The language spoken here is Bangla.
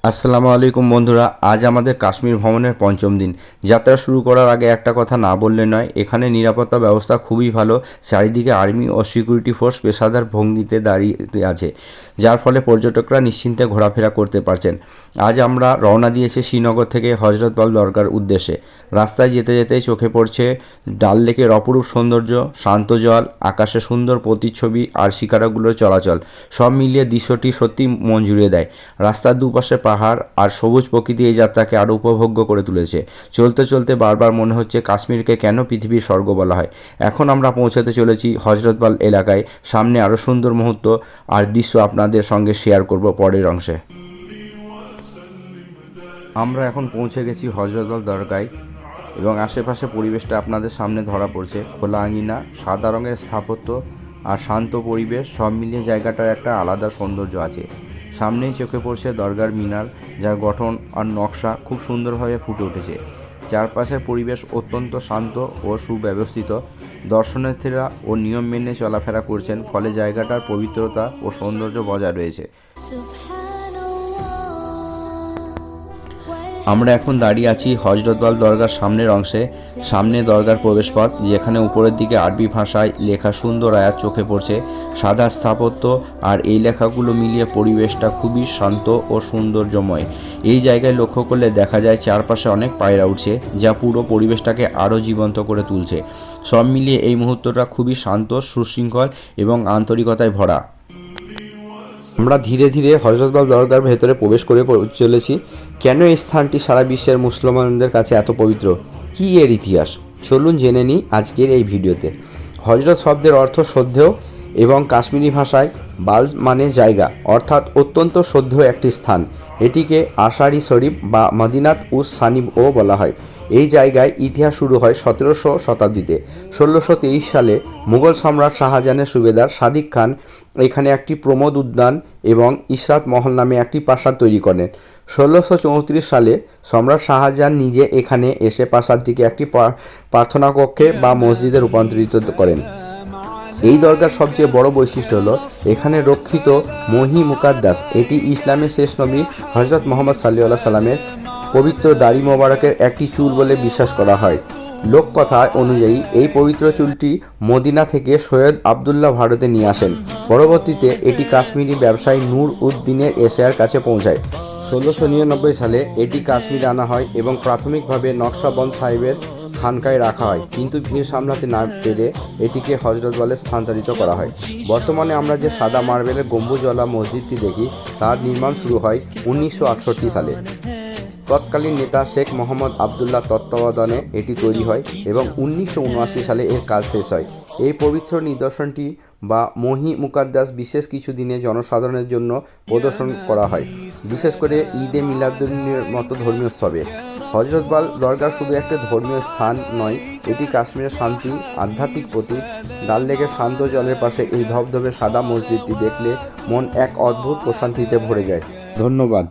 আসসালামু আলাইকুম বন্ধুরা, আজ আমাদের কাশ্মীর ভ্রমণের পঞ্চম দিন। যাত্রা শুরু করার আগে একটা কথা না বললে নয়, এখানে নিরাপত্তা ব্যবস্থা খুবই ভালো। চারিদিকে আর্মি ও সিকিউরিটি ফোর্স পেশাদার ভঙ্গিতে দাঁড়িয়ে আছে, যার ফলে পর্যটকরা নিশ্চিন্তে ঘোরাফেরা করতে পারছেন। আজ আমরা রওনা দিয়েছি শ্রীনগর থেকে হজরতবাল দরগার উদ্দেশ্যে। রাস্তায় যেতে যেতেই চোখে পড়ছে ডাল লেকের অপরূপ সৌন্দর্য, শান্ত জল, আকাশে সুন্দর প্রতিচ্ছবি আর শিকারাগুলোর চলাচল। সব মিলিয়ে দৃশ্যটি সত্যি মন জুড়িয়ে দেয়। রাস্তার দুপাশে পাহাড় আর সবুজ প্রকৃতি এই যাত্রাকে আরও উপভোগ্য করে তুলেছে। চলতে চলতে বারবার মনে হচ্ছে কাশ্মীরকে কেন পৃথিবীর স্বর্গ বলা হয়। এখন আমরা পৌঁছাতে চলেছি হজরতবাল এলাকায়। সামনে আরও সুন্দর মুহূর্ত আর দৃশ্য আপনাদের সঙ্গে শেয়ার করব পরের অংশে। আমরা এখন পৌঁছে গেছি হজরতবাল দরগায় এবং আশেপাশে পরিবেশটা আপনাদের সামনে ধরা পড়ছে। খোলা আঙিনা, সাদা রঙের স্থাপত্য আর শান্ত পরিবেশ, সব মিলিয়ে জায়গাটার একটা আলাদা সৌন্দর্য আছে। সামনেই চোখে পড়ছে দরগার মিনার, যার গঠন আর নকশা খুব সুন্দরভাবে ফুটে উঠেছে। চারপাশের পরিবেশ অত্যন্ত শান্ত ও সুব্যবস্থিত। দর্শনার্থীরা ও নিয়ম মেনে চলাফেরা করছেন, ফলে জায়গাটার পবিত্রতা ও সৌন্দর্য বজায় রয়েছে। আমরা এখন দাঁড়িয়ে আছি হজরতবাল দরগার সামনের অংশে। সামনে দরগার প্রবেশপথ, যেখানে উপরের দিকে আরবি ভাষায় লেখা সুন্দর আয়াত চোখে পড়ছে। সাদা স্থাপত্য আর এই লেখাগুলো মিলিয়ে পরিবেশটা খুবই শান্ত ও সৌন্দর্যময়। এই জায়গায় লক্ষ্য করলে দেখা যায় চারপাশে অনেক পায়রা উঠছে, যা পুরো পরিবেশটাকে আরও জীবন্ত করে তুলছে। সব মিলিয়ে এই মুহূর্তটা খুবই শান্ত, সুশৃঙ্খল এবং আন্তরিকতায় ভরা। আমরা ধীরে ধীরে হজরতবাল দরগার ভেতরে প্রবেশ করে চলেছি। কেন এই স্থানটি সারা বিশ্বের মুসলমানদের কাছে এত পবিত্র, কী এর ইতিহাস, চলুন জেনে নিই আজকের এই ভিডিওতে। হজরত শব্দের অর্থ শ্রদ্ধেয় এবং কাশ্মীরি ভাষায় বাল মানে জায়গা, অর্থাৎ অত্যন্ত শ্রদ্ধেয় একটি স্থান। এটিকে আশারি শরীফ বা মদিনাত উস সানিবও বলা হয়। এই জায়গায় ইতিহাস শুরু হয় 17শো শতাব্দীতে। 1623 সালে মুঘল সম্রাট শাহজাহানের সুবেদার সাদিক খান এখানে একটি প্রমোদ উদ্যান এবং ইশরাত মহল নামে একটি প্রাসাদ তৈরি করেন। 1634 সালে সম্রাট শাহজাহান নিজে এখানে এসে প্রাসাদটিকে একটি প্রার্থনা কক্ষে বা মসজিদে রূপান্তরিত করেন। এই দরগার সবচেয়ে বড় বৈশিষ্ট্য হলো এখানে রক্ষিত মহি মুকাদ্দাস। এটি ইসলামের শেষ নবী হজরত মোহাম্মদ সাল্লাল্লাহু সাল্লামের পবিত্র দাড়ি মোবারকের একটি চুল বলে বিশ্বাস করা হয়। লোককথা অনুযায়ী এই পবিত্র চুলটি মদিনা থেকে সৈয়দ আবদুল্লাহ ভারতে নিয়ে আসেন। পরবর্তীতে এটি কাশ্মীরি ব্যবসায়ী নূর উদ্দিনের এশিয়ার কাছে পৌঁছায়। 1699 সালে এটি কাশ্মীরে আনা হয় এবং প্রাথমিকভাবে নকশবন্দ সাহেবের খানকায় রাখা হয়, কিন্তু ভিড় সামলাতে না পেরে এটিকে হজরতবালে স্থানান্তরিত করা হয়। বর্তমানে আমরা যে সাদা মার্বেলের গম্বুজওয়ালা মসজিদটি দেখি, তার নির্মাণ শুরু হয় 1968 সালে। তৎকালীন নেতা শেখ মোহাম্মদ আবদুল্লাহ তত্ত্বাবধানে এটি তৈরি হয় এবং 1979 সালে এর কাজ শেষ হয়। এই পবিত্র নিদর্শনটি বা মহি মুকাদ্দাস বিশেষ কিছু দিনে জনসাধারণের জন্য প্রদর্শন করা হয়, বিশেষ করে ঈদে মিলাদুন্নবীর মতো ধর্মীয় উৎসবে। হজরতবাল দরগা শুধু একটা ধর্মীয় স্থান নয়, এটি কাশ্মীরের শান্তি, আধ্যাত্মিক প্রতীক। ডাল লেকের শান্ত জলের পাশে এই ধবধবে সাদা মসজিদটি দেখলে মন এক অদ্ভুত প্রশান্তিতে ভরে যায়। ধন্যবাদ।